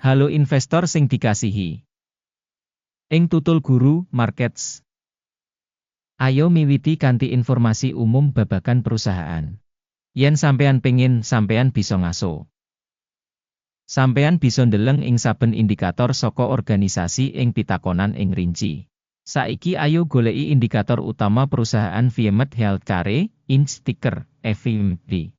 Halo investor sing dikasihi. Ing tutul guru, markets. Ayo miwiti kanthi informasi umum babagan perusahaan. Yen sampeyan pengin, sampeyan bisa ngaso. Sampeyan bisa ndeleng ing saben indikator saka organisasi ing pitakonan ing rinci. Saiki ayo goleki indikator utama perusahaan Viemed Healthcare, Inc. ticker VMD.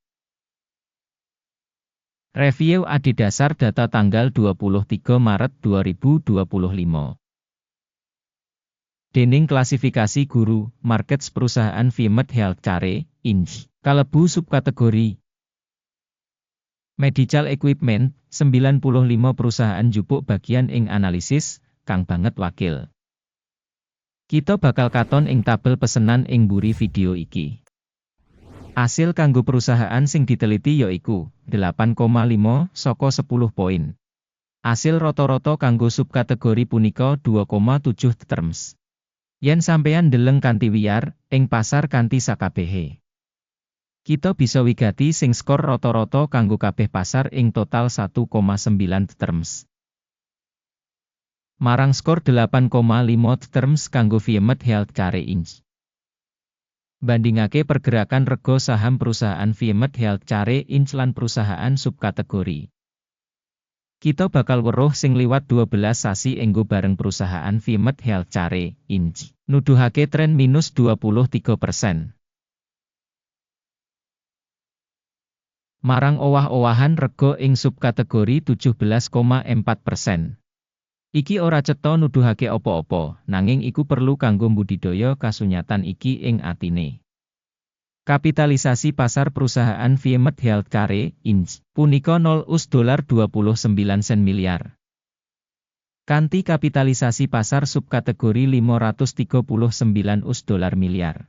Review adhedhasar data tanggal 23 Maret 2025. Dening klasifikasi guru, markets perusahaan Viemed Healthcare, Inc. kalebu subkategori Medical Equipment, 95 perusahaan njupuk bagian ing analisis, kang banget wakil. Kita bakal katon ing tabel pesenan ing mburi video iki. Asil kanggo perusahaan sing diteliti yaiku 8,5 saka 10 poin. Asil rata-rata kanggo subkategori punika 2,7 terms. Yen sampeyan ndeleng kanthi wiyar, ing pasar kanthi sakabehe. Kita bisa wigati sing skor rata-rata kanggo kabeh pasar ing total 1,9 terms. Marang skor 8,5 terms kanggo Viemed Healthcare Inc. Bandingake pergerakan rega saham perusahaan Viemed Healthcare Inc. lan perusahaan subkategori. Kita bakal weruh sing liwat 12 sasi enggo bareng perusahaan Viemed Healthcare Inc. nuduhake tren minus 23%. Marang owah-owahan rega ing subkategori 17,4%. Iki ora cetha nuduhake apa-apa, nanging iku perlu kanggo mbudidaya kasunyatan iki ing atine. Kapitalisasi pasar perusahaan Viemed Healthcare Inc. punika $0,29 miliar. Kanthi kapitalisasi pasar subkategori $539 miliar.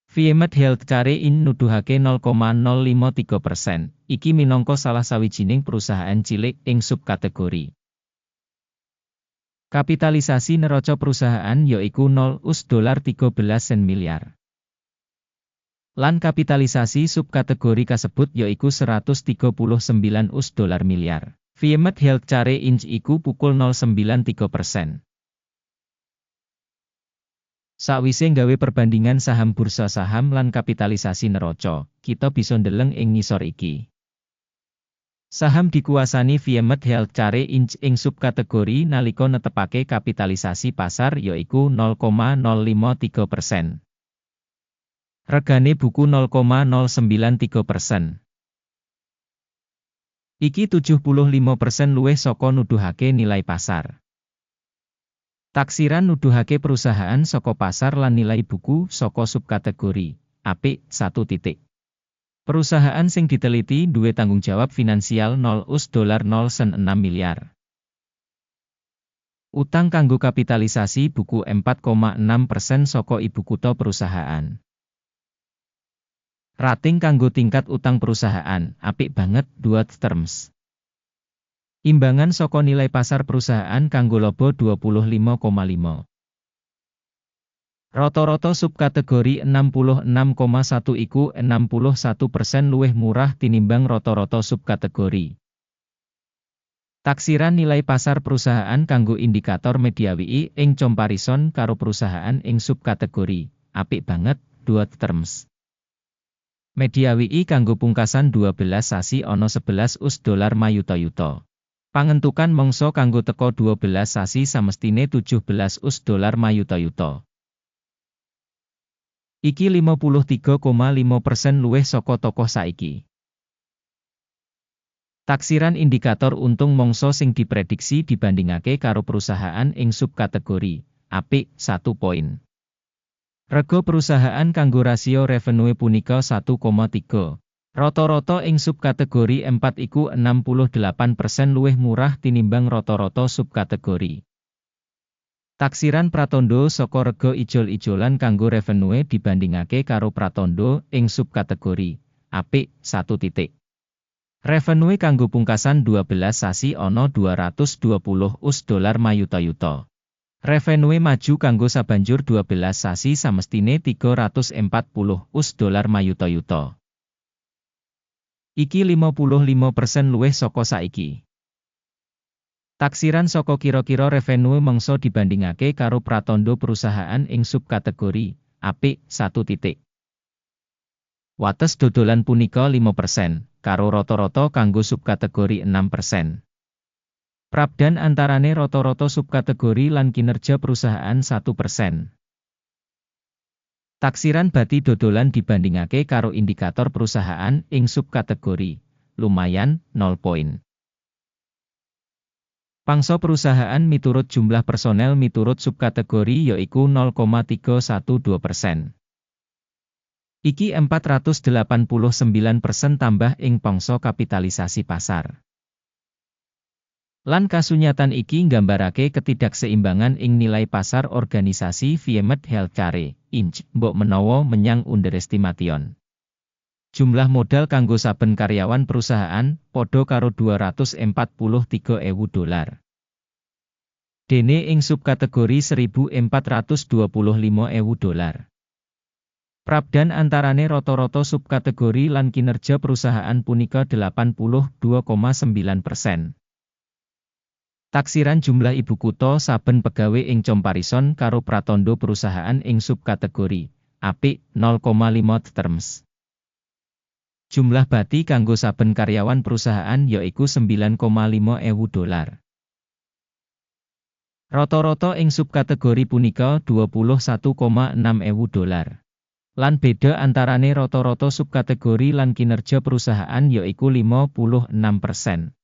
Viemed Healthcare Inc. nuduhake 0,053%. Iki minangka salah sawijining perusahaan cilik ing subkategori. Kapitalisasi neraca perusahaan yaiku $0,13 miliar. Lan kapitalisasi subkategori kasebut yaiku $139 miliar. Viemed Healthcare Inc. iku pukul 0,93%. Sawise nggawe perbandingan saham bursa saham lan kapitalisasi neraca, kita bisa ndeleng ing ngisor iki. Saham dikuasani Viemed Healthcare Inc. ing subkategori nalika netepake kapitalisasi pasar yaiku 0,053%. Regane buku 0,093%. Iki 75% luwih saka nuduhake nilai pasar. Taksiran nuduhake perusahaan saka pasar lan nilai buku saka subkategori apik 1 titik. Perusahaan sing diteliti duwe tanggung jawab finansial $0,06 miliar. Utang kanggo kapitalisasi buku 4,6% saka ibu kutha perusahaan. Rating kanggo tingkat utang perusahaan apik banget 2 terms. Imbangan saka nilai pasar perusahaan kanggo laba 25,5. Rata-rata subkategori 66,1 iku 61% luwih murah tinimbang rata-rata subkategori. Taksiran nilai pasar perusahaan kanggo indikator media WI ing comparison karo perusahaan ing subkategori apik banget 2 terms. Media WI kanggo pungkasan 12 sasi ana $11 mayuta-yuta. Pangentukan mangsa kanggo teka 12 sasi samestine $17 mayuta-yuta. Iki 53,5% luwih saka tokoh saiki. Taksiran indikator untung mangsa sing diprediksi dibandingake karo perusahaan ing subkategori apik 1 poin. Rega perusahaan kanggo rasio revenue punika 1,3. Rata-rata ing subkategori 4 iku 68% luwih murah tinimbang rata-rata subkategori. Taksiran pratandha saka rega ijol-ijolan kanggo revenue dibandingake karo pratandha ing subkategori apik 1 titik. Revenue kanggo pungkasan 12 sasi ana $220 mayuta-yuta. Revenue maju kanggo sabanjur 12 sasi samestine $340 mayuta-yuta. Iki 55% luwih saka saiki. Taksiran saka kira-kira revenue mangsa dibandingake karo pratandha perusahaan ing subkategori apik 1 titik. Wates dodolan punika 5%, karo rata-rata kanggo subkategori 6%. Prabdan antarane rata-rata subkategori lan kinerja perusahaan 1%. Taksiran bati dodolan dibandingake karo indikator perusahaan ing subkategori lumayan 0 poin. Pangsa perusahaan miturut jumlah personel miturut subkategori yaiku 0,312%. Iki 489% tambah ing pangsa kapitalisasi pasar. Lan kasunyatan iki nggambarake ketidakseimbangan ing nilai pasar organisasi Viemed Healthcare, Inc. mbok menawa menyang underestimation. Jumlah modal kanggo saben karyawan perusahaan padha karo $243.000. Dene ing subkategori $1.425.000. Prabdan antarane rata-rata subkategori lan kinerja perusahaan punika 82,9%. Taksiran jumlah ibu kutha saben pegawe ing comparison karo pratandha perusahaan ing subkategori apik 0,5 terms. Jumlah bati kanggo saben karyawan perusahaan yaiku $9.500. Rata-rata ing subkategori punika $21.600. Lan beda antarane rata-rata subkategori lan kinerja perusahaan yaiku 56%.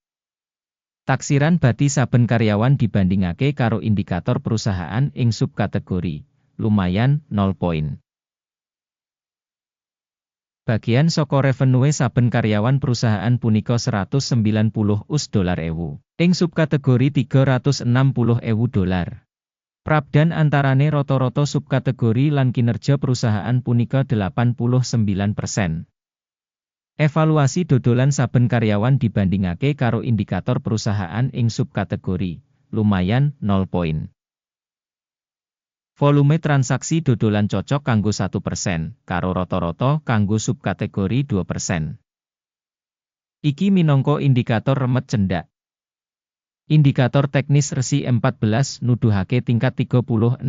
Taksiran bati saben karyawan dibandingake karo indikator perusahaan ing subkategori lumayan 0 poin. Bagian saka revenue saben karyawan perusahaan punika $190.000. Ing subkategori $360.000. Prabdan antarane rata-rata subkategori lan kinerja perusahaan punika 89%. Evaluasi dodolan saben karyawan dibandingake karo indikator perusahaan ing subkategori lumayan 0 poin. Volume transaksi dodolan cocok kanggo 1%, karo rata-rata kanggo subkategori 2%. Iki minangka indikator remet cendak. Indikator teknis resi 14 nuduhake tingkat 36%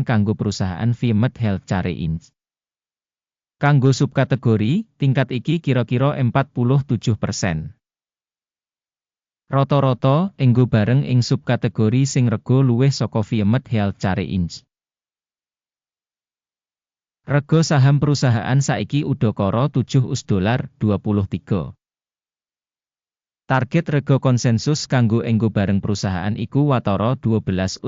kanggo perusahaan Viemed Healthcare Inc. Kanggo subkategori, tingkat iki kira-kira 47%. Rata-rata enggo bareng ing subkategori sing rega luwih saka Viemed Healthcare Inc. Rega saham perusahaan saiki udakara $7.23. Target rega konsensus kanggo enggo bareng perusahaan iku watara $12.82.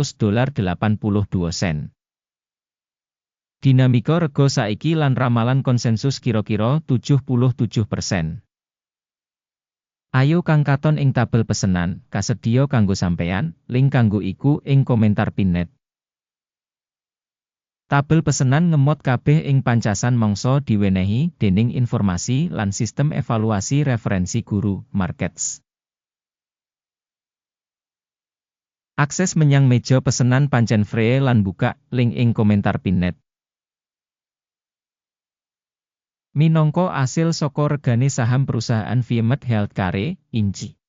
Dinamika rega saiki lan ramalan konsensus kira-kira 77%. Ayo kang katon ing tabel pesenan, kasedhiya kanggo sampeyan, link kanggo iku ing komentar pinned. Tabel pesenan ngemot kabeh ing pancasan mangsa diwenehi dening informasi lan sistem evaluasi referensi guru, markets. Akses menyang meja pesenan pancen free lan buka, link ing komentar pinned. Minangka asil saka regane saham perusahaan Viemed Healthcare, Inc.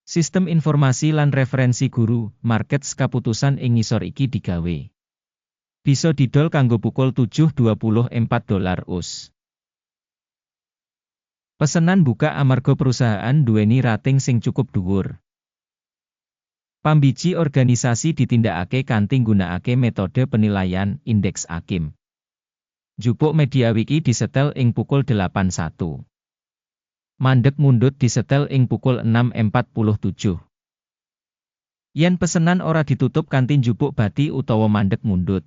Sistem informasi lan referensi guru, markets kaputusan ing ngisor iki digawe. Bisa didol kanggo pukul 7.24 US. Pesenan buka amarga perusahaan duweni rating sing cukup dhuwur. Pambiji organisasi ditindakake kanthi nggunakake metode penilaian indeks AKIM. Jupuk MediaWiki disetel ing pukul 8.01. Mandeg mundut disetel ing pukul 6.47. Yen pesenan ora ditutup kanthi njupuk bati utawa mandeg mundut.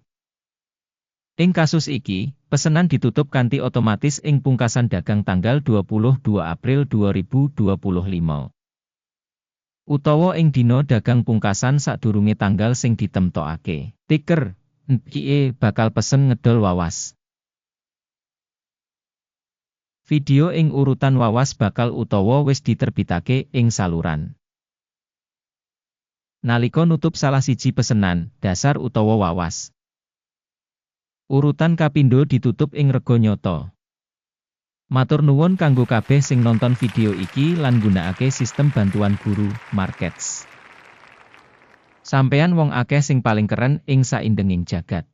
Ing kasus iki, pesenan ditutup kanthi otomatis ing pungkasan dagang tanggal 22 April 2025. Utawa ing dina dagang pungkasan sadurunge tanggal sing ditemtokake. Ticker, NPE bakal pesen ngedol wawas. Video ing urutan wawas bakal utawa wis diterbitake ing saluran. Nalika nutup salah siji pesenan, dasar utawa wawas. Urutan kapindho ditutup ing rega nyata. Matur nuwun kanggo kabeh sing nonton video iki lan nggunakake sistem bantuan guru, markets. Sampeyan wong akeh sing paling keren ing saindenging jagat.